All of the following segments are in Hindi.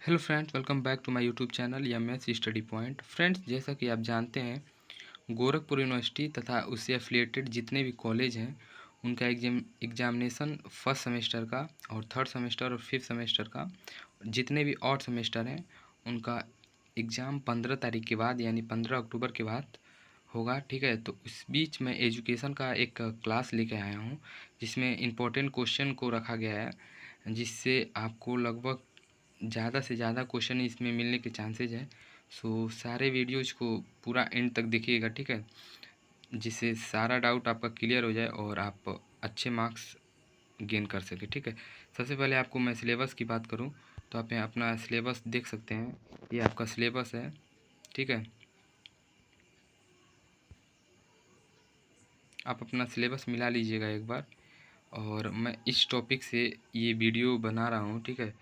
Hello friends, welcome back to my YouTube channel या मैथ्स स्टडी पॉइंट। फ्रेंड्स, जैसा कि आप जानते हैं, गोरखपुर यूनिवर्सिटी तथा उससे एफिलिएटेड जितने भी कॉलेज हैं उनका एग्जामिनेशन फर्स्ट सेमेस्टर का और थर्ड सेमेस्टर और फिफ्थ सेमेस्टर का, जितने भी ऑड सेमेस्टर हैं उनका एग्ज़ाम 15 तारीख के बाद यानी 15 अक्टूबर के बाद होगा। ठीक है, तो इस बीच मैं एजुकेशन का एक क्लास लेके आया हूँ जिसमें इम्पोर्टेंट क्वेश्चन को रखा गया है, जिससे आपको लगभग ज़्यादा से ज़्यादा क्वेश्चन इसमें मिलने के चांसेज है। सो सारे वीडियोज़ को पूरा एंड तक देखिएगा, ठीक है, जिससे सारा डाउट आपका क्लियर हो जाए और आप अच्छे मार्क्स गेन कर सकें। ठीक है, सबसे पहले आपको मैं सिलेबस की बात करूं तो आप यहाँ अपना सिलेबस देख सकते हैं। ये आपका सिलेबस है, ठीक है। आप अपना सिलेबस मिला लीजिएगा एक बार। और मैं इस टॉपिक से ये वीडियो बना रहा हूँ, ठीक है,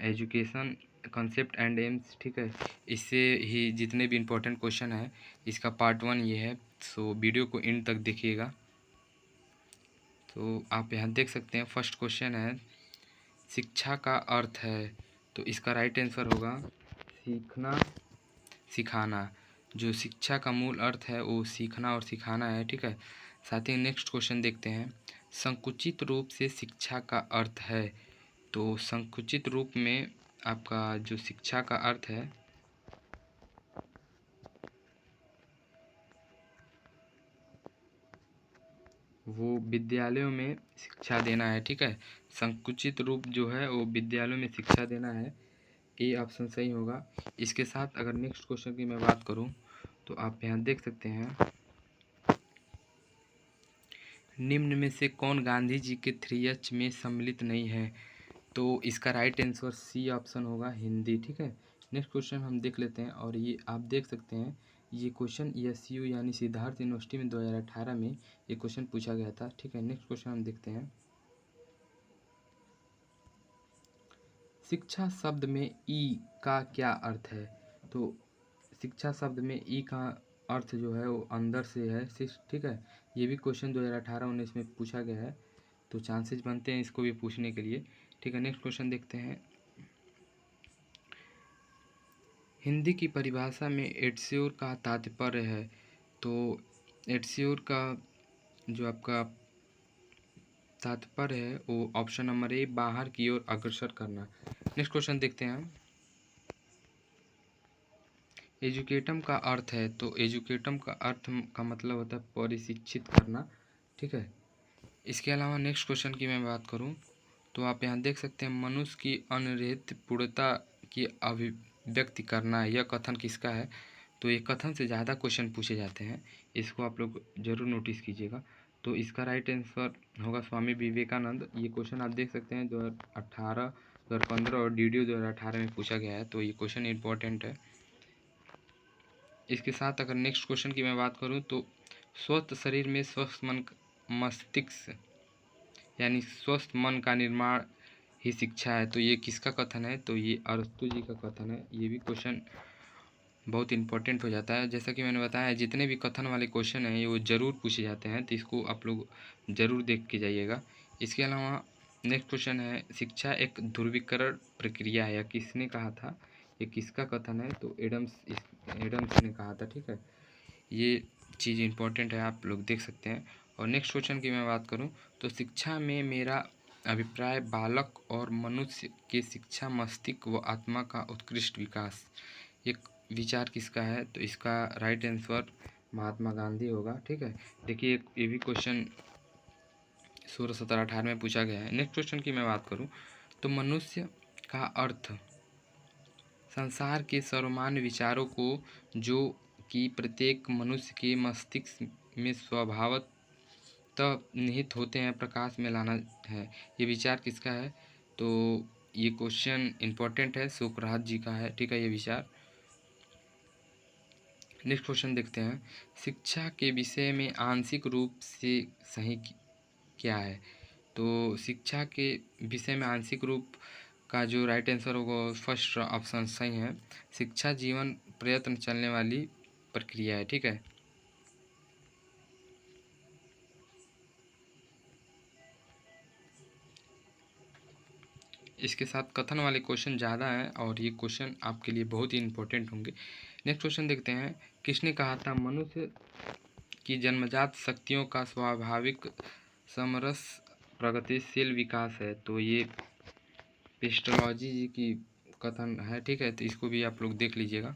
एजुकेशन कॉन्सेप्ट एंड एम्स, ठीक है। इससे ही जितने भी इम्पोर्टेंट क्वेश्चन है इसका पार्ट 1 ये है। सो वीडियो को एंड तक देखिएगा। तो आप यहाँ देख सकते हैं, फर्स्ट क्वेश्चन है शिक्षा का अर्थ है, तो इसका राइट आंसर होगा सीखना सिखाना। जो शिक्षा का मूल अर्थ है वो सीखना और सिखाना है, ठीक है। साथ ही नेक्स्ट क्वेश्चन देखते हैं, संकुचित रूप से शिक्षा का अर्थ है। तो संकुचित रूप में आपका जो शिक्षा का अर्थ है वो विद्यालयों में शिक्षा देना है, ठीक है। संकुचित रूप जो है वो विद्यालयों में शिक्षा देना है, ये ऑप्शन सही होगा। इसके साथ अगर नेक्स्ट क्वेश्चन की मैं बात करूं तो आप यहाँ देख सकते हैं, निम्न में से कौन गांधी जी के 3H में सम्मिलित नहीं है। तो इसका राइट आंसर सी ऑप्शन होगा, हिंदी, ठीक है। नेक्स्ट क्वेश्चन हम देख लेते हैं और ये आप देख सकते हैं, ये क्वेश्चन SU यानी सिद्धार्थ यूनिवर्सिटी में 2018 में ये क्वेश्चन पूछा गया था, ठीक है। नेक्स्ट क्वेश्चन हम देखते हैं, शिक्षा शब्द में ई का क्या अर्थ है। तो शिक्षा शब्द में ई का अर्थ जो है वो अंदर से है, ठीक है। ये भी क्वेश्चन 2018-19 में पूछा गया है, तो चांसेस बनते हैं इसको भी पूछने के लिए, ठीक है। नेक्स्ट क्वेश्चन देखते हैं, हिंदी की परिभाषा में एड्स्योर का तात्पर्य है। तो एड्स्योर का जो आपका तात्पर्य है वो ऑप्शन नंबर ए, बाहर की ओर अग्रसर करना। नेक्स्ट क्वेश्चन देखते हैं, एजुकेटम का अर्थ है। तो एजुकेटम का अर्थ का मतलब होता है परिशिक्षित करना, ठीक है। इसके अलावा नेक्स्ट क्वेश्चन की मैं बात करूं तो आप यहाँ देख सकते हैं, मनुष्य की अनिर्हित पूर्णता की अभिव्यक्ति करना, यह कथन किसका है। तो ये कथन से ज़्यादा क्वेश्चन पूछे जाते हैं, इसको आप लोग ज़रूर नोटिस कीजिएगा। तो इसका राइट आंसर होगा स्वामी विवेकानंद। ये क्वेश्चन आप देख सकते हैं 2018, 2015 और DDO 2018 में पूछा गया है, तो ये क्वेश्चन इंपॉर्टेंट है। इसके साथ अगर नेक्स्ट क्वेश्चन की मैं बात करूं तो स्वस्थ शरीर में स्वस्थ मन मस्तिष्क यानी स्वस्थ मन का निर्माण ही शिक्षा है। तो ये किसका कथन है, तो ये अरस्तु जी का कथन है। ये भी क्वेश्चन बहुत इंपॉर्टेंट हो जाता है। जैसा कि मैंने बताया, जितने भी कथन वाले क्वेश्चन हैं ये वो ज़रूर पूछे जाते हैं, तो इसको आप लोग ज़रूर देख के जाइएगा। इसके अलावा नेक्स्ट क्वेश्चन है, शिक्षा एक ध्रुवीकरण प्रक्रिया है, किसने कहा था, ये किसका कथन है, तो एडम्स ने कहा था, ठीक है। ये चीज़ इंपॉर्टेंट है, आप लोग देख सकते हैं। और नेक्स्ट क्वेश्चन की मैं बात करूं तो शिक्षा में मेरा अभिप्राय बालक और मनुष्य के शिक्षा मस्तिष्क व आत्मा का उत्कृष्ट विकास, एक विचार किसका है, तो इसका राइट आंसर महात्मा गांधी होगा, ठीक है। देखिए ये भी क्वेश्चन 16, 17, 18 में पूछा गया है। नेक्स्ट क्वेश्चन की मैं बात करूं तो मनुष्य का अर्थ संसार के सर्वमान्य विचारों को जो कि प्रत्येक मनुष्य के मस्तिष्क में स्वभावतः निहित होते हैं प्रकाश में लाना है, ये विचार किसका है। तो ये क्वेश्चन इंपॉर्टेंट है, सुकरात जी का है, ठीक है, ये विचार। नेक्स्ट क्वेश्चन देखते हैं, शिक्षा के विषय में आंशिक रूप से सही क्या है। तो शिक्षा के विषय में आंशिक रूप का जो राइट आंसर होगा फर्स्ट ऑप्शन सही है, शिक्षा जीवन प्रयत्न चलने वाली प्रक्रिया है, ठीक है। इसके साथ कथन वाले क्वेश्चन ज़्यादा हैं और ये क्वेश्चन आपके लिए बहुत ही इंपॉर्टेंट होंगे। नेक्स्ट क्वेश्चन देखते हैं, किसने कहा था मनुष्य की जन्मजात शक्तियों का स्वाभाविक समरस प्रगतिशील विकास है? तो ये पेस्टोलॉजी जी की कथन है, ठीक है, तो इसको भी आप लोग देख लीजिएगा।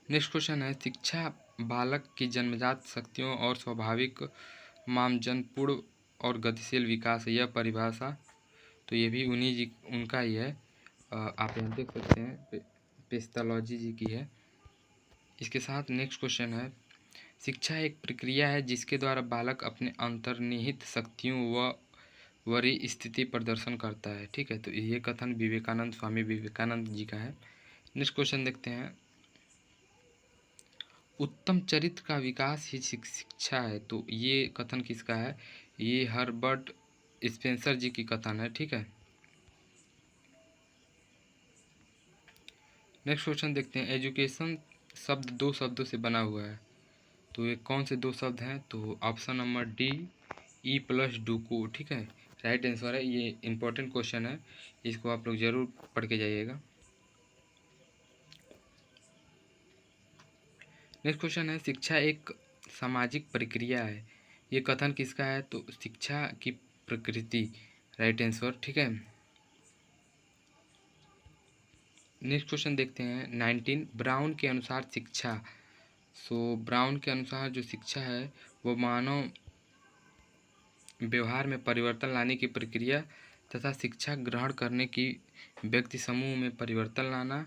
नेक्स्ट क्वेश्चन है, शिक्षा बालक की जन्मजात शक्तियों और स्वाभाविक मामजनपूर्ण और गतिशील विकास है, यह परिभाषा तो ये भी उनका ही है। आप यहाँ देख सकते हैं पेस्टोलॉजी जी की है। इसके साथ नेक्स्ट क्वेश्चन है, शिक्षा एक प्रक्रिया है जिसके द्वारा बालक अपने अंतर्निहित शक्तियों व वरी स्थिति प्रदर्शन करता है, ठीक है, तो ये कथन स्वामी विवेकानंद जी का है। नेक्स्ट क्वेश्चन देखते हैं, उत्तम चरित्र का विकास ही शिक्षा है, तो ये कथन किसका है? ये हर्बर्ट स्पेंसर जी की कथन है, ठीक है। नेक्स्ट क्वेश्चन देखते हैं, एजुकेशन शब्द दो शब्दों से बना हुआ है, तो ये कौन से दो शब्द हैं? तो option number D E plus डूको, ठीक है, राइट आंसर है। ये इंपॉर्टेंट क्वेश्चन है, इसको आप लोग जरूर पढ़ के जाइएगा। नेक्स्ट क्वेश्चन है, शिक्षा एक सामाजिक प्रक्रिया है, ये कथन किसका है? तो शिक्षा की प्रकृति, राइट आंसर, ठीक है। नेक्स्ट क्वेश्चन देखते हैं, 19 ब्राउन के अनुसार शिक्षा, ब्राउन के अनुसार जो शिक्षा है वो मानव व्यवहार में परिवर्तन लाने की प्रक्रिया तथा शिक्षा ग्रहण करने की व्यक्ति समूह में परिवर्तन लाना,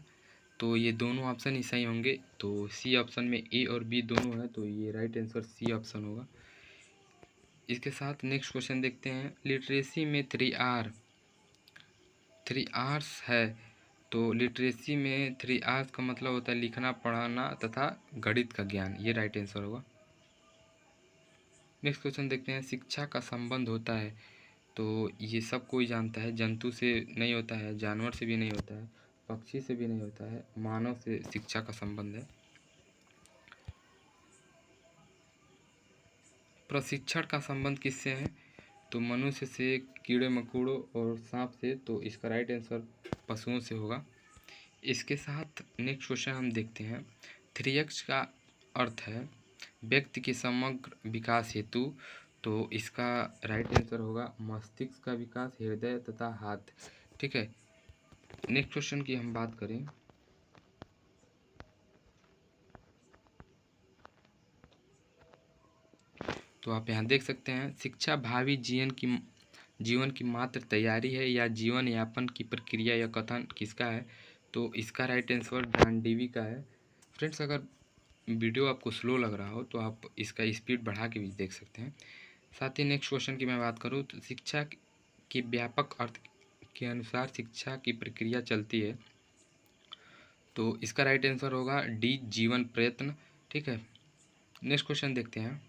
तो ये दोनों ऑप्शन ही सही होंगे। तो सी ऑप्शन में ए और बी दोनों है, तो ये राइट आंसर सी ऑप्शन होगा। इसके साथ नेक्स्ट क्वेश्चन देखते हैं, लिटरेसी में 3 आर्स है, तो लिटरेसी में 3 आर्स का मतलब होता है लिखना पढ़ना तथा गणित का ज्ञान, ये राइट आंसर होगा। नेक्स्ट क्वेश्चन देखते हैं, शिक्षा का संबंध होता है, तो ये सब कोई जानता है, जंतु से नहीं होता है, जानवर से भी नहीं होता है, पक्षी से भी नहीं होता है, मानव से शिक्षा का संबंध है। प्रशिक्षण का संबंध किससे है? तो मनुष्य से, कीड़े मकोड़ों और सांप से, तो इसका राइट आंसर पशुओं से होगा। इसके साथ नेक्स्ट क्वेश्चन हम देखते हैं, 3x का अर्थ है व्यक्ति के समग्र विकास हेतु, तो इसका राइट आंसर होगा मस्तिष्क का विकास, हृदय तथा हाथ, ठीक है। नेक्स्ट क्वेश्चन की हम बात करें, तो आप यहाँ देख सकते हैं, शिक्षा भावी जीवन की मात्र तैयारी है या जीवन यापन की प्रक्रिया, या कथन किसका है? तो इसका राइट आंसर जॉन डेवी का है। फ्रेंड्स, अगर वीडियो आपको स्लो लग रहा हो तो आप इसका स्पीड बढ़ा के भी देख सकते हैं। साथ ही नेक्स्ट क्वेश्चन की मैं बात करूँ तो शिक्षा के व्यापक अर्थ के अनुसार शिक्षा की प्रक्रिया चलती है, तो इसका राइट आंसर होगा डी जीवन प्रयत्न, ठीक है। नेक्स्ट क्वेश्चन देखते हैं,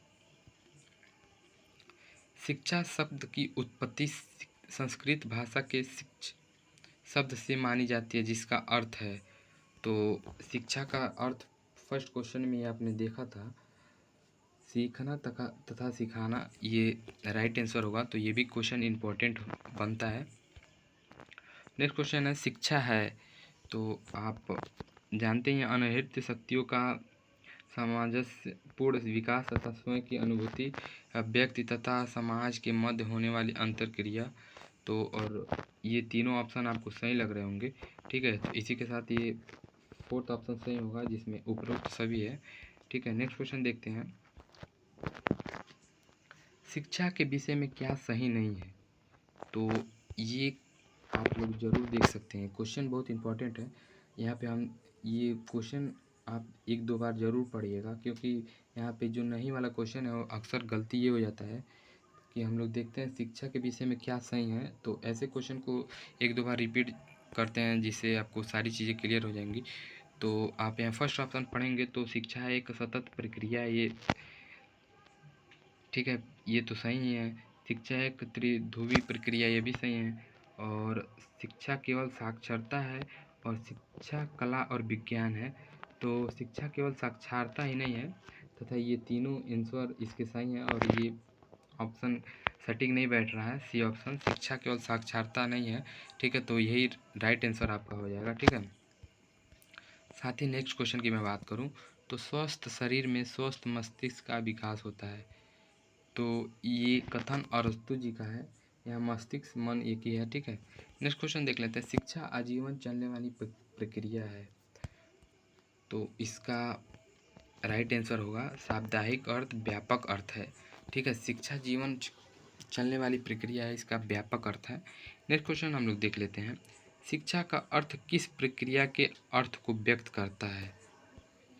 शिक्षा शब्द की उत्पत्ति संस्कृत भाषा के शिक्ष शब्द से मानी जाती है जिसका अर्थ है, तो शिक्षा का अर्थ फर्स्ट क्वेश्चन में आपने देखा था सीखना तथा सिखाना, ये राइट आंसर होगा, तो ये भी क्वेश्चन इम्पोर्टेंट बनता है। नेक्स्ट क्वेश्चन है, शिक्षा है, तो आप जानते हैं अनहित शक्तियों का सामंजस्यपूर्ण विकास तथा स्वयं की अनुभूति, व्यक्ति तथा समाज के मध्य होने वाली अंतरक्रिया, तो और ये तीनों ऑप्शन आपको सही लग रहे होंगे, ठीक है। तो इसी के साथ ये फोर्थ ऑप्शन सही होगा जिसमें उपरोक्त सभी है, ठीक है। नेक्स्ट क्वेश्चन देखते हैं, शिक्षा के विषय में क्या सही नहीं है? तो ये आप लोग जरूर देख सकते हैं, क्वेश्चन बहुत इंपॉर्टेंट है। यहाँ पे हम ये क्वेश्चन आप 1-2 बार ज़रूर पढ़िएगा, क्योंकि यहाँ पे जो नहीं वाला क्वेश्चन है वो अक्सर गलती ये हो जाता है कि हम लोग देखते हैं शिक्षा के विषय में क्या सही है, तो ऐसे क्वेश्चन को 1-2 बार रिपीट करते हैं जिससे आपको सारी चीज़ें क्लियर हो जाएंगी। तो आप यहाँ फर्स्ट ऑप्शन पढ़ेंगे तो शिक्षा एक सतत प्रक्रिया है, ये ठीक है, ये तो सही है। शिक्षा एक त्रिध्रुवी प्रक्रिया, ये भी सही है। और शिक्षा केवल साक्षरता है और शिक्षा कला और विज्ञान है, तो शिक्षा केवल साक्षरता ही नहीं है तथा ये तीनों आंसर इसके सही हैं, और ये ऑप्शन सटीक नहीं बैठ रहा है, सी ऑप्शन, शिक्षा केवल साक्षरता नहीं है, ठीक है। तो यही राइट आंसर आपका हो जाएगा, ठीक है। साथ ही नेक्स्ट क्वेश्चन की मैं बात करूं तो स्वस्थ शरीर में स्वस्थ मस्तिष्क का विकास होता है। तो ये कथन अरस्तु जी का है। यहाँ मस्तिष्क मन एक ही है, ठीक है। नेक्स्ट क्वेश्चन देख लेते हैं। शिक्षा आजीवन चलने वाली प्रक्रिया है। तो इसका राइट आंसर होगा साप्ताहिक अर्थ व्यापक अर्थ है, ठीक है। शिक्षा जीवन चलने वाली प्रक्रिया है, इसका व्यापक अर्थ है। नेक्स्ट क्वेश्चन हम लोग देख लेते हैं। शिक्षा का अर्थ किस प्रक्रिया के अर्थ को व्यक्त करता है।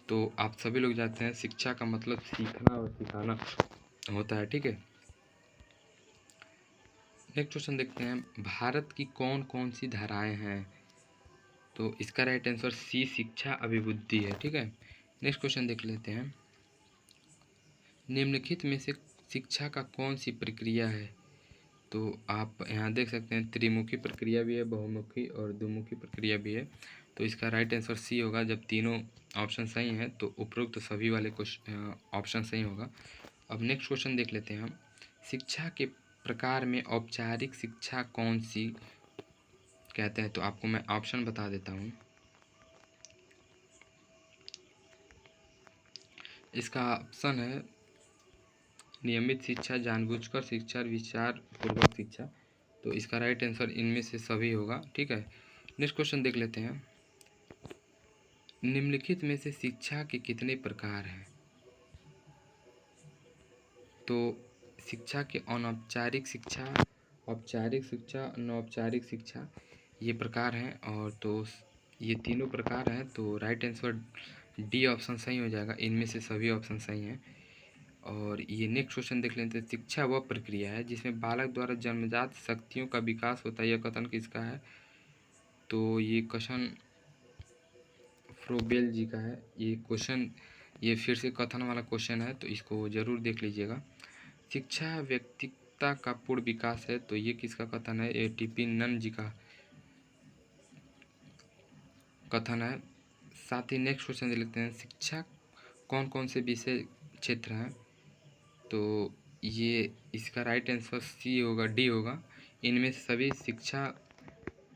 तो आप सभी लोग जानते हैं शिक्षा का मतलब सीखना और सिखाना होता है, ठीक है। नेक्स्ट क्वेश्चन देखते हैं। भारत की कौन कौन सी धाराएं हैं। तो इसका राइट आंसर सी शिक्षा अभिवृद्धि है, ठीक है। नेक्स्ट क्वेश्चन देख लेते हैं। निम्नलिखित में से शिक्षा का कौन सी प्रक्रिया है। तो आप यहाँ देख सकते हैं त्रिमुखी प्रक्रिया भी है, बहुमुखी और द्विमुखी प्रक्रिया भी है। तो इसका राइट आंसर सी होगा। जब तीनों ऑप्शन सही हैं तो उपरोक्त सभी वाले ऑप्शन सही होगा। अब नेक्स्ट क्वेश्चन देख लेते हैं हम। शिक्षा के प्रकार में औपचारिक शिक्षा कौन सी कहते हैं। तो आपको मैं ऑप्शन बता देता हूँ। इसका ऑप्शन है नियमित शिक्षा, जानबूझकर शिक्षा, विचार पूर्वक शिक्षा। तो इसका राइट आंसर इनमें से सभी होगा, ठीक है। नेक्स्ट क्वेश्चन देख लेते हैं। निम्नलिखित में से शिक्षा के कितने प्रकार हैं। तो शिक्षा के अनौपचारिक शिक्षा, औपचारिक शिक्षा, अनौपचारिक शिक्षा, ये प्रकार हैं। और तो ये तीनों प्रकार हैं। तो राइट आंसर डी ऑप्शन सही हो जाएगा। इनमें से सभी ऑप्शन सही हैं। और ये नेक्स्ट क्वेश्चन देख लेते हैं। शिक्षा वह प्रक्रिया है जिसमें बालक द्वारा जन्मजात शक्तियों का विकास होता है। यह कथन किसका है। तो ये क्वेश्चन फ्रोबेल जी का है। ये फिर से कथन वाला क्वेश्चन है, तो इसको ज़रूर देख लीजिएगा। शिक्षा व्यक्तित्व का पूर्ण विकास है। तो ये किसका कथन है। ATP नन जी का कथन है। साथ ही नेक्स्ट क्वेश्चन देख लेते हैं। शिक्षा कौन कौन से विषय क्षेत्र हैं। तो ये इसका राइट आंसर सी होगा, डी होगा। इनमें सभी शिक्षा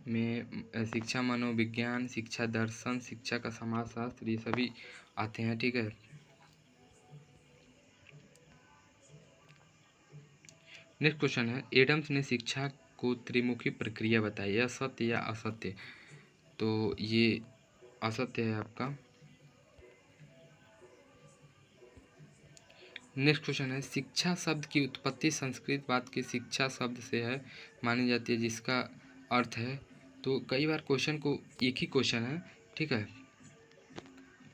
में शिक्षा मनोविज्ञान, शिक्षा दर्शन, शिक्षा का समाजशास्त्र, ये सभी आते हैं, ठीक है। नेक्स्ट क्वेश्चन है। एडम्स ने शिक्षा को त्रिमुखी प्रक्रिया बताई, यह सत्य या असत्य। तो ये असत्य है आपका। नेक्स्ट क्वेश्चन है। शिक्षा शब्द की उत्पत्ति संस्कृत बात के शिक्षा शब्द से है मानी जाती है, जिसका अर्थ है। तो कई बार क्वेश्चन को एक ही क्वेश्चन है, ठीक है,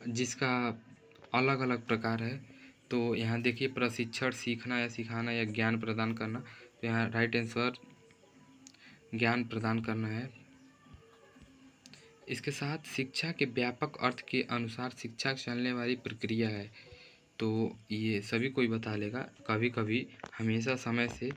जिसका अलग अलग प्रकार है। तो यहाँ देखिए प्रशिक्षण, सीखना या सिखाना या ज्ञान प्रदान करना। तो यहाँ राइट आंसर ज्ञान प्रदान करना है। इसके साथ शिक्षा के व्यापक अर्थ के अनुसार शिक्षा चलने वाली प्रक्रिया है। तो ये सभी कोई बता लेगा कभी कभी, हमेशा, समय से।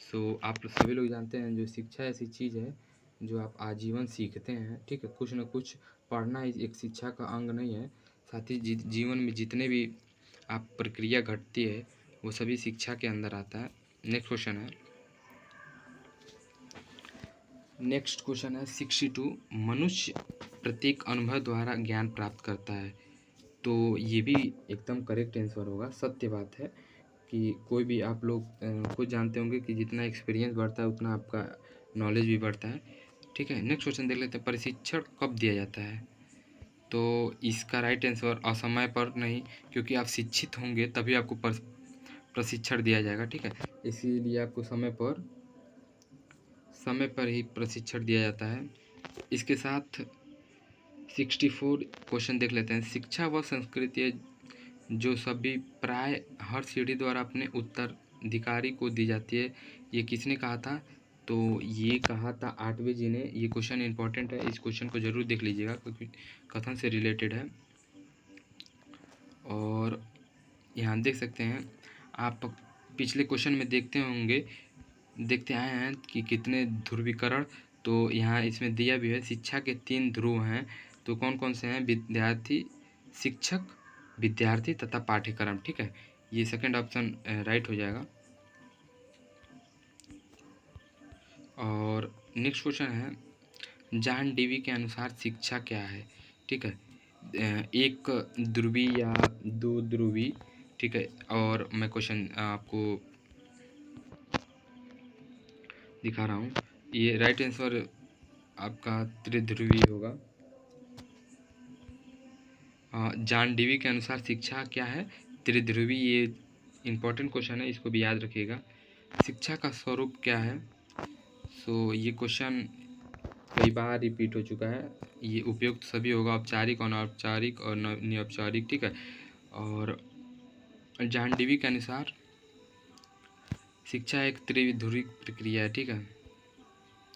सो आप सभी लोग जानते हैं जो शिक्षा ऐसी चीज़ है जो आप आजीवन सीखते हैं, ठीक है। कुछ न कुछ पढ़ना एक शिक्षा का अंग नहीं है। साथ ही जीवन में जितने भी आप प्रक्रिया घटती है वो सभी शिक्षा के अंदर आता है। नेक्स्ट क्वेश्चन है। नेक्स्ट क्वेश्चन है 62। मनुष्य प्रत्येक अनुभव द्वारा ज्ञान प्राप्त करता है। तो ये भी एकदम करेक्ट आंसर होगा। सत्य बात है कि कोई भी आप लोग खुद जानते होंगे कि जितना एक्सपीरियंस बढ़ता है उतना आपका नॉलेज भी बढ़ता है, ठीक है। नेक्स्ट क्वेश्चन देख लेते हैं। प्रशिक्षण कब दिया जाता है। तो इसका राइट आंसर असमय पर नहीं, क्योंकि आप शिक्षित होंगे तभी आपको प्रशिक्षण दिया जाएगा, ठीक है। इसीलिए आपको समय पर ही प्रशिक्षण दिया जाता है। इसके साथ 64 क्वेश्चन देख लेते हैं। शिक्षा वह संस्कृति है जो सभी प्राय हर सीढ़ी द्वारा अपने उत्तराधिकारी को दी जाती है। ये किसने कहा था। तो ये कहा था आठवें जी ने। ये क्वेश्चन इंपॉर्टेंट है, इस क्वेश्चन को ज़रूर देख लीजिएगा क्योंकि कथन से रिलेटेड है। और यहाँ देख सकते हैं आप पिछले क्वेश्चन में देखते आए हैं कि कितने ध्रुवीकरण। तो यहाँ इसमें दिया भी है शिक्षा के 3 ध्रुव हैं। तो कौन कौन से हैं। विद्यार्थी, शिक्षक, विद्यार्थी तथा पाठ्यक्रम, ठीक है। ये सेकंड ऑप्शन राइट हो जाएगा। और नेक्स्ट क्वेश्चन है जॉन डीवी के अनुसार शिक्षा क्या है। ठीक है, एक ध्रुवी या दो ध्रुवी। ठीक है, और मैं क्वेश्चन आपको दिखा रहा हूँ। ये राइट आंसर आपका त्रिध्रुवी होगा। जॉन डीवी के अनुसार शिक्षा क्या है, त्रिध्रुवी। ये इम्पोर्टेंट क्वेश्चन है, इसको भी याद रखिएगा। शिक्षा का स्वरूप क्या है, सो ये क्वेश्चन कई बार रिपीट हो चुका है। ये उपयुक्त सभी होगा, औपचारिक, अनौपचारिक और निरौपचारिक। ठीक है, और जॉन डीवी के अनुसार शिक्षा एक त्रिध्रुवी प्रक्रिया है। ठीक है,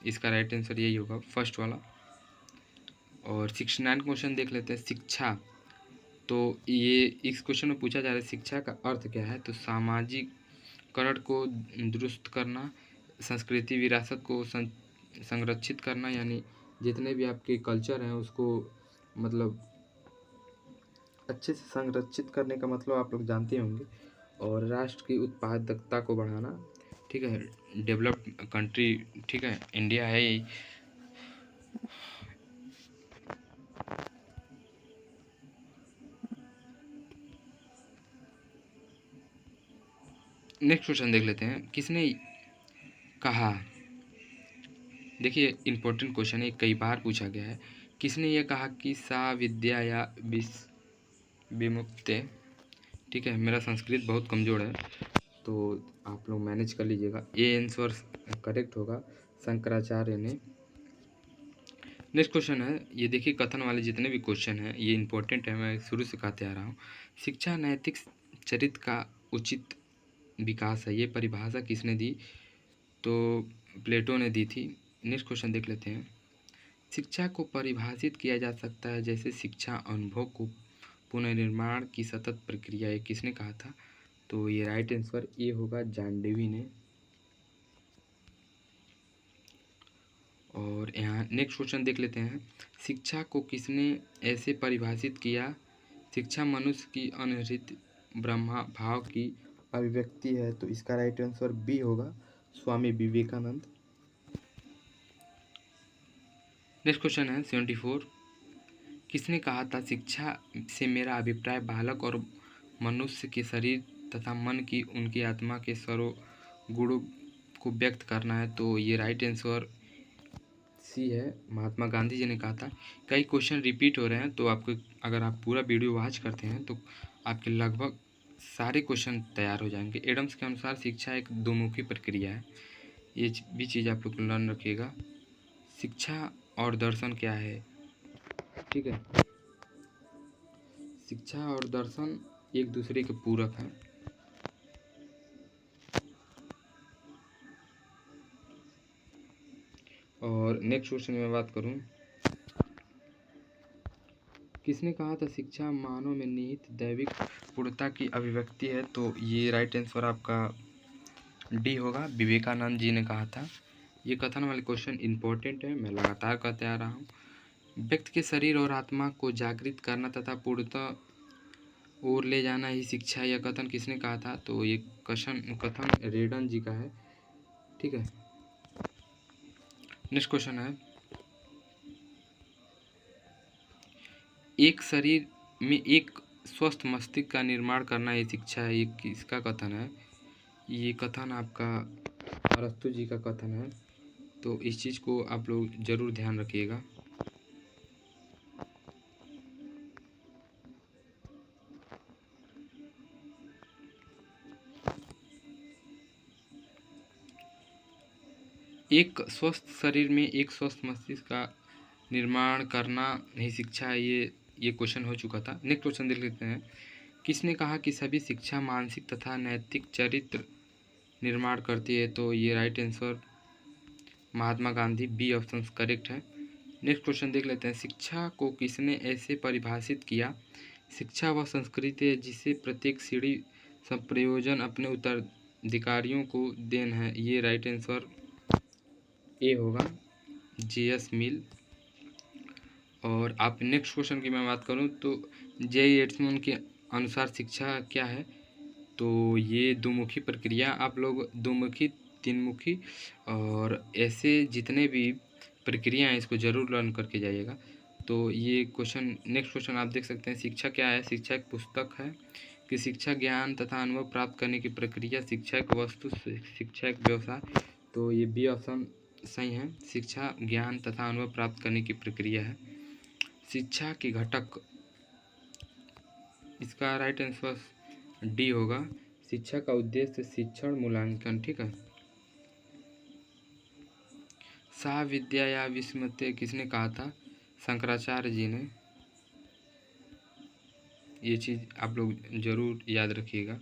इसका राइट आंसर यही होगा, फर्स्ट वाला। और 69 क्वेश्चन देख लेते हैं, शिक्षा। तो ये इस क्वेश्चन में पूछा जा रहा है शिक्षा का अर्थ क्या है। तो सामाजिकरण को दुरुस्त करना, संस्कृति विरासत को संरक्षित करना, यानी जितने भी आपके कल्चर हैं उसको मतलब अच्छे से संरक्षित करने का मतलब आप लोग जानते होंगे। और राष्ट्र की उत्पादकता को बढ़ाना। ठीक है, डेवलप्ड कंट्री। ठीक है, इंडिया है यही। नेक्स्ट क्वेश्चन देख लेते हैं, किसने कहा। देखिए इम्पोर्टेंट क्वेश्चन है, कई बार पूछा गया है। किसने ये कहा कि सा विद्या या विमुक्ते। ठीक है, मेरा संस्कृत बहुत कमज़ोर है तो आप लोग मैनेज कर लीजिएगा। ये आंसर करेक्ट होगा, शंकराचार्य ने। नेक्स्ट क्वेश्चन है, ये देखिए कथन वाले जितने भी क्वेश्चन हैं ये इंपॉर्टेंट है, मैं शुरू से कहते आ रहा हूँ। शिक्षा नैतिक चरित्र का उचित विकास है, ये परिभाषा किसने दी, तो प्लेटो ने दी थी। नेक्स्ट क्वेश्चन देख लेते हैं, शिक्षा को परिभाषित किया जा सकता है जैसे शिक्षा अनुभव को पुनर्निर्माण की सतत प्रक्रिया है, किसने कहा था। तो ये राइट आंसर ये होगा, जॉन डेवी ने। और यहाँ नेक्स्ट क्वेश्चन देख लेते हैं, शिक्षा को किसने ऐसे परिभाषित किया। शिक्षा मनुष्य की अनहृत ब्रह्मा भाव की अभिव्यक्ति है, तो इसका राइट आंसर बी होगा, स्वामी विवेकानंद। नेक्स्ट क्वेश्चन है 74, किसने कहा था शिक्षा से मेरा अभिप्राय बालक और मनुष्य के शरीर तथा मन की उनकी आत्मा के गुणों को व्यक्त करना है। तो ये राइट आंसर सी है, महात्मा गांधी जी ने कहा था। कई क्वेश्चन रिपीट हो रहे हैं तो आपको, अगर आप पूरा वीडियो वॉच करते हैं तो आपके लगभग सारे क्वेश्चन तैयार हो जाएंगे। एडम्स के अनुसार शिक्षा एक दोमुखी प्रक्रिया है, ये भी चीज़ आप लोग लर्न रखिएगा। शिक्षा और दर्शन क्या है। ठीक है, शिक्षा और दर्शन एक दूसरे के पूरक हैं। और नेक्स्ट क्वेश्चन में बात करूं, किसने कहा था शिक्षा मानव में निहित दैविक पूर्णता की अभिव्यक्ति है। तो ये राइट आंसर आपका डी होगा, विवेकानंद जी ने कहा था। ये कथन वाले क्वेश्चन इंपॉर्टेंट है, मैं लगातार कहते आ रहा हूँ। व्यक्ति के शरीर और आत्मा को जागृत करना तथा पूर्णता और ले जाना ही शिक्षा, यह कथन किसने कहा था। तो ये कथन रेडन जी का है। ठीक है, नेक्स्ट क्वेश्चन है, एक शरीर में एक स्वस्थ मस्तिष्क का निर्माण करना ये शिक्षा है, ये किसका कथन है। ये कथन आपका अरस्तु जी का कथन है, तो इस चीज़ को आप लोग ज़रूर ध्यान रखिएगा। एक स्वस्थ शरीर में एक स्वस्थ मस्तिष्क का निर्माण करना ही शिक्षा है, ये क्वेश्चन हो चुका था। नेक्स्ट क्वेश्चन देख लेते हैं, किसने कहा कि सभी शिक्षा मानसिक तथा नैतिक चरित्र निर्माण करती है। तो ये right answer Mahatma Gandhi, B option correct है। नेक्स्ट क्वेश्चन देख लेते हैं, शिक्षा को किसने ऐसे परिभाषित किया। शिक्षा वह संस्कृति है जिसे प्रत्येक सीढ़ी सब प्रयोजन अपने उत्तराधिकारियों को देन है, ये राइट आंसर ए होगा, जे.एस. मिल। और आप नेक्स्ट क्वेश्चन की मैं बात करूं तो जे एड्समन के अनुसार शिक्षा क्या है। तो ये दोमुखी प्रक्रिया, आप लोग दोमुखी तीन मुखी, और ऐसे जितने भी प्रक्रिया हैं इसको ज़रूर लर्न करके जाइएगा। तो ये क्वेश्चन, नेक्स्ट क्वेश्चन आप देख सकते हैं, शिक्षा क्या है? शिक्षा एक पुस्तक है कि शिक्षा ज्ञान तथा अनुभव प्राप्त करने की प्रक्रिया, शिक्षा एक वस्तु, शिक्षा एक व्यवसाय। तो ये बी ऑप्शन सही है, शिक्षा ज्ञान तथा अनुभव प्राप्त करने की प्रक्रिया है। शिक्षा के घटक, इसका राइट आंसर डी होगा, शिक्षा का उद्देश्य शिक्षण मूल्यांकन। ठीक है। सा विद्या या विस्मृति किसने कहा था? शंकराचार्य जी ने। ये चीज़ आप लोग जरूर याद रखिएगा।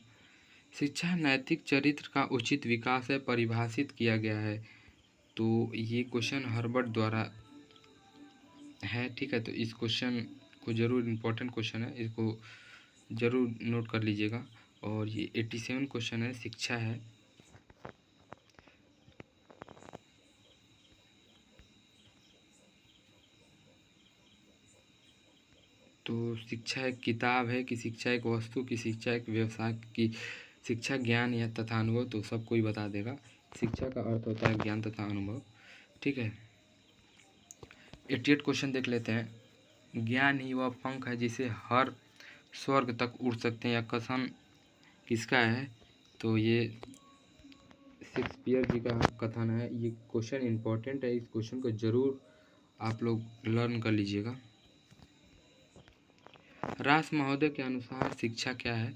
शिक्षा नैतिक चरित्र का उचित विकास है, परिभाषित किया गया है। तो ये क्वेश्चन हर्बर्ट द्वारा है। ठीक है, तो इस क्वेश्चन को जरूर, इम्पोर्टेंट क्वेश्चन है, इसको जरूर नोट कर लीजिएगा। और ये 87 क्वेश्चन है, शिक्षा है। तो शिक्षा एक किताब है कि शिक्षा एक वस्तु की, शिक्षा एक व्यवसाय की, शिक्षा ज्ञान या तथा अनुभव, तो सब कोई बता देगा। शिक्षा का अर्थ होता है ज्ञान तथा अनुभव। ठीक है। 88 क्वेश्चन देख लेते हैं। ज्ञान ही वह पंख है जिसे हर स्वर्ग तक उड़ सकते हैं, या कथन किसका है? तो ये शेक्सपियर जी का कथन है। ये क्वेश्चन इम्पोर्टेंट है, इस क्वेश्चन को जरूर आप लोग लर्न कर लीजिएगा। रास महोदय के अनुसार शिक्षा क्या है?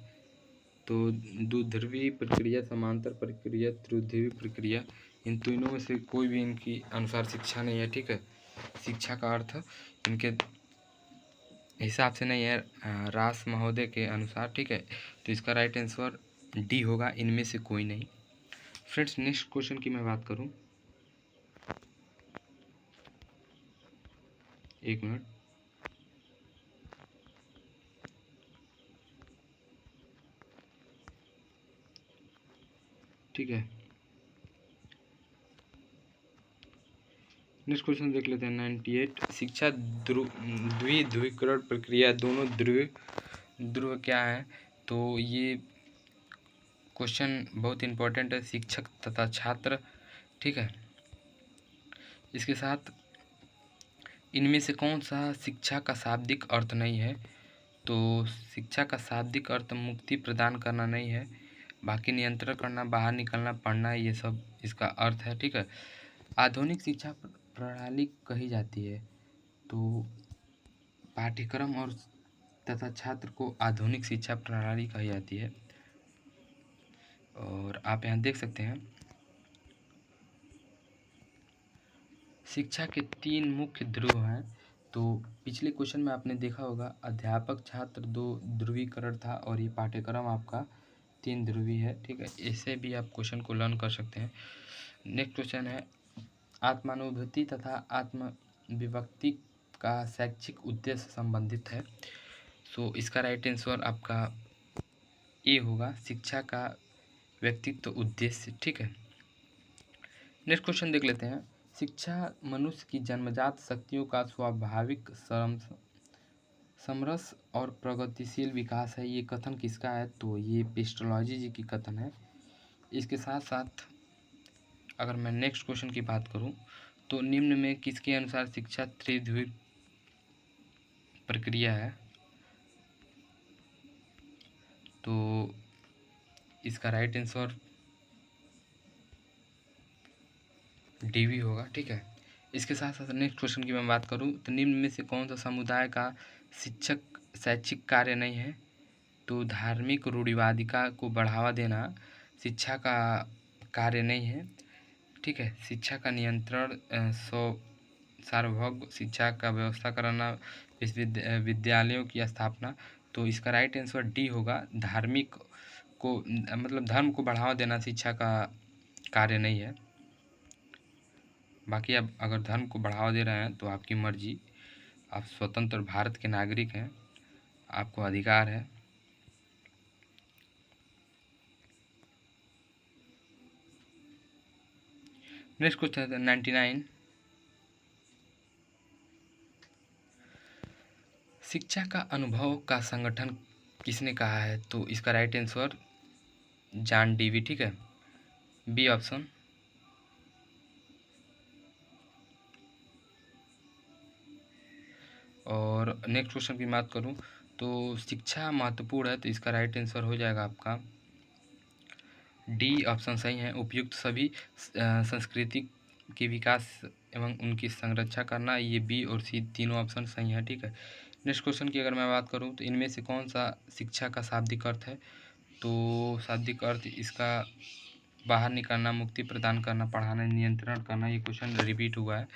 तो द्विध्रुवी प्रक्रिया, समांतर प्रक्रिया, त्रिध्रुवी प्रक्रिया, इन तीनों में से कोई भी इनकी अनुसार शिक्षा नहीं है। ठीक है। शिक्षा का अर्थ इनके हिसाब से नहीं है, रास महोदय के अनुसार। ठीक है, तो इसका राइट आंसर डी होगा, इनमें से कोई नहीं। फ्रेंड्स, नेक्स्ट क्वेश्चन की मैं बात करूं, एक मिनट। ठीक है, नेक्स्ट क्वेश्चन देख लेते हैं। 98, शिक्षा द्विध्रुवीकरण प्रक्रिया, दोनों ध्रुव क्या है? तो ये क्वेश्चन बहुत इंपॉर्टेंट है, शिक्षक तथा छात्र। ठीक है, इसके साथ इनमें से कौन सा शिक्षा का शाब्दिक अर्थ नहीं है? तो शिक्षा का शाब्दिक अर्थ मुक्ति प्रदान करना नहीं है, बाकी नियंत्रण करना, बाहर निकलना, पढ़ना, ये सब इसका अर्थ है। ठीक है। आधुनिक शिक्षा प्रणाली कही जाती है, तो पाठ्यक्रम और तथा छात्र को आधुनिक शिक्षा प्रणाली कही जाती है। और आप यहाँ देख सकते हैं, शिक्षा के 3 मुख्य ध्रुव हैं। तो पिछले क्वेश्चन में आपने देखा होगा, अध्यापक छात्र 2 ध्रुवीकरण था, और ये पाठ्यक्रम आपका 3 ध्रुवी है। ठीक है, इससे भी आप क्वेश्चन को लर्न कर सकते हैं। नेक्स्ट क्वेश्चन है, आत्मानुभूति तथा आत्मविभक्ति का शैक्षिक उद्देश्य संबंधित है। सो इसका राइट आंसर आपका ए होगा, शिक्षा का व्यक्तित्व उद्देश्य। ठीक है। नेक्स्ट क्वेश्चन देख लेते हैं। शिक्षा मनुष्य की जन्मजात शक्तियों का स्वाभाविक समरस और प्रगतिशील विकास है, ये कथन किसका है? तो ये पेस्टोलॉजी जी की कथन है। इसके साथ साथ अगर मैं नेक्स्ट क्वेश्चन की बात करूं, तो निम्न में किसके अनुसार शिक्षा त्रिध्रुवी प्रक्रिया है? तो इसका राइट आंसर डीवी होगा। ठीक है। इसके साथ साथ नेक्स्ट क्वेश्चन की मैं बात करूं, तो निम्न में से कौन सा समुदाय का शिक्षक शैक्षिक कार्य नहीं है? तो धार्मिक रूढ़िवादिता को बढ़ावा देना शिक्षा का कार्य नहीं है। ठीक है। शिक्षा का नियंत्रण, सार्वभौम शिक्षा का व्यवस्था कराना, विद्यालयों की स्थापना। तो इसका राइट आंसर डी होगा, धार्मिक को, मतलब धर्म को बढ़ावा देना शिक्षा का कार्य नहीं है। बाकी आप अगर धर्म को बढ़ावा दे रहे हैं तो आपकी मर्जी, आप स्वतंत्र भारत के नागरिक हैं, आपको अधिकार है। नेक्स्ट क्वेश्चन है 99, शिक्षा का अनुभव का संगठन किसने कहा है? तो इसका राइट आंसर जॉन डीवी। ठीक है, बी ऑप्शन। और नेक्स्ट क्वेश्चन की बात करूं तो शिक्षा महत्वपूर्ण है, तो इसका राइट आंसर हो जाएगा आपका डी ऑप्शन सही है। उपयुक्त सभी संस्कृति के विकास एवं उनकी संरक्षा करना, ये बी और सी तीनों ऑप्शन सही है। ठीक है, नेक्स्ट क्वेश्चन की अगर मैं बात करूं तो इनमें से कौन सा शिक्षा का शाब्दिक अर्थ है, तो शाब्दिक अर्थ इसका बाहर निकालना, मुक्ति प्रदान करना, पढ़ाना, नियंत्रण करना। ये क्वेश्चन रिपीट हुआ है,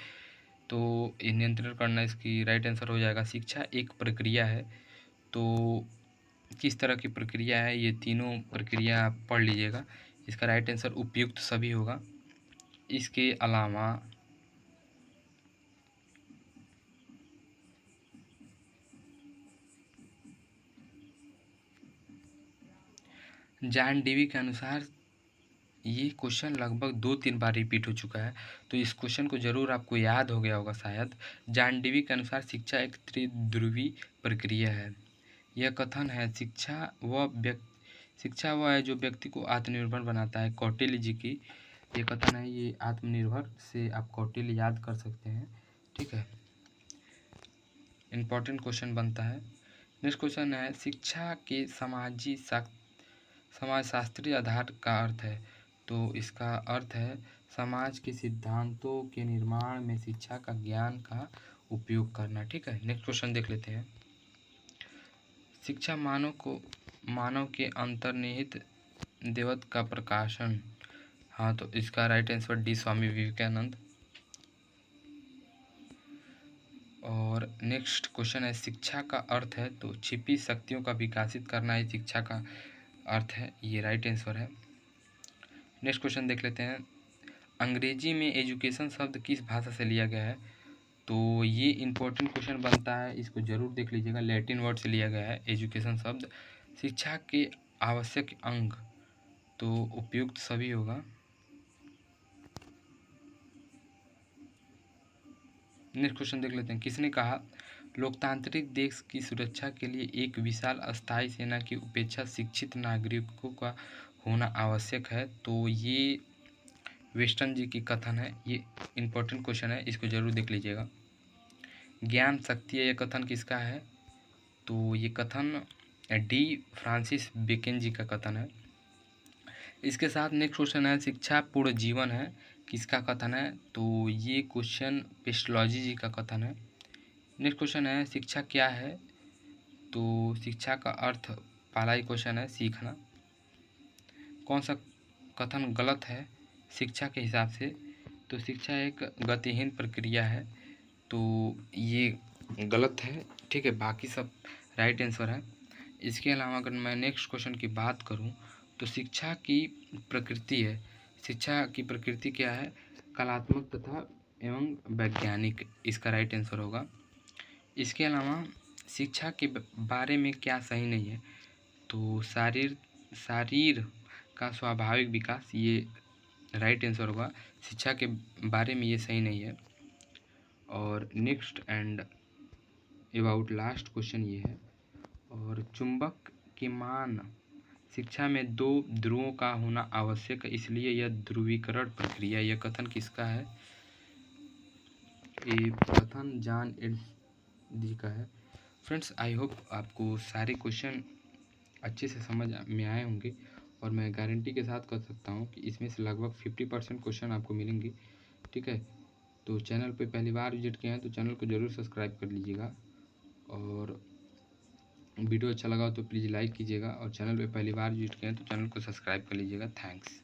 तो ये नियंत्रण करना इसकी राइट आंसर हो जाएगा। शिक्षा एक प्रक्रिया है, तो किस तरह की प्रक्रिया है, ये तीनों प्रक्रिया आप पढ़ लीजिएगा। इसका राइट आंसर उपयुक्त सभी होगा। इसके अलावा जॉन डेवी के अनुसार ये क्वेश्चन लगभग 2-3 बार रिपीट हो चुका है, तो इस क्वेश्चन को ज़रूर आपको याद हो गया होगा शायद। जॉन डेवी के अनुसार शिक्षा एक त्रिध्रुवी प्रक्रिया है। यह कथन है शिक्षा वह है जो व्यक्ति को आत्मनिर्भर बनाता है। कौटिल्य जी की ये कथन है, ये आत्मनिर्भर से आप कौटिल्य याद कर सकते हैं। ठीक है, इम्पॉर्टेंट क्वेश्चन बनता है। नेक्स्ट क्वेश्चन है शिक्षा के समाजशास्त्रीय आधार का अर्थ है, तो इसका अर्थ है समाज के सिद्धांतों के निर्माण में शिक्षा का ज्ञान का उपयोग करना। ठीक है, नेक्स्ट क्वेश्चन देख लेते हैं। शिक्षा मानव के अंतर्निहित देवत्व का प्रकाशन। हाँ, तो इसका right answer D Swami Vivekananda. और नेक्स्ट क्वेश्चन है शिक्षा का अर्थ है, तो छिपी शक्तियों का विकासित करना ही शिक्षा का अर्थ है, ये राइट आंसर है। नेक्स्ट क्वेश्चन देख लेते हैं। अंग्रेजी में एजुकेशन शब्द किस भाषा से लिया गया है, तो ये इम्पोर्टेंट क्वेश्चन बनता है, इसको ज़रूर देख लीजिएगा। लैटिन वर्ड से लिया गया है एजुकेशन शब्द। शिक्षा के आवश्यक अंग, तो उपयुक्त सभी होगा। नेक्स्ट क्वेश्चन देख लेते हैं। किसने कहा लोकतांत्रिक देश की सुरक्षा के लिए एक विशाल अस्थायी सेना की उपेक्षा शिक्षित नागरिकों का होना आवश्यक है, तो ये वेस्टर्न जी की कथन है। ये इम्पोर्टेंट क्वेश्चन है, इसको ज़रूर देख लीजिएगा। ज्ञान शक्ति है, ये कथन किसका है, तो ये कथन डी फ्रांसिस बेकन जी का कथन है। इसके साथ नेक्स्ट क्वेश्चन है शिक्षा पूर्ण जीवन है, किसका कथन है, तो ये क्वेश्चन पेस्टोलॉजी जी का कथन है। नेक्स्ट क्वेश्चन है शिक्षा क्या है, तो शिक्षा का अर्थ, पहला ही क्वेश्चन है सीखना। कौन सा कथन गलत है शिक्षा के हिसाब से, तो शिक्षा एक गतिहीन प्रक्रिया है, तो ये गलत है। ठीक है, बाकी सब राइट आंसर है। इसके अलावा अगर मैं नेक्स्ट क्वेश्चन की बात करूं तो शिक्षा की प्रकृति है। शिक्षा की प्रकृति क्या है, कलात्मक तथा एवं वैज्ञानिक, इसका राइट आंसर होगा। इसके अलावा शिक्षा के बारे में क्या सही नहीं है, तो शारीर का स्वाभाविक विकास, ये राइट आंसर होगा। शिक्षा के बारे में ये सही नहीं है। और next and about last question ये है, और चुंबक के मान शिक्षा में 2 ध्रुवों का होना आवश्यक है, इसलिए यह ध्रुवीकरण प्रक्रिया, यह कथन किसका है, ये कथन जॉन एड्स जी का है। फ्रेंड्स, आई होप आपको सारे क्वेश्चन अच्छे से समझ में आए होंगे, और मैं गारंटी के साथ कह सकता हूँ कि इसमें से लगभग 50% क्वेश्चन आपको मिलेंगे। ठीक है, तो चैनल पे पहली बार विजिट किए हैं तो चैनल को ज़रूर सब्सक्राइब कर लीजिएगा, और वीडियो अच्छा लगा तो प्लीज़ लाइक कीजिएगा, और चैनल पे पहली बार विजिट किए हैं तो चैनल को सब्सक्राइब कर लीजिएगा। थैंक्स।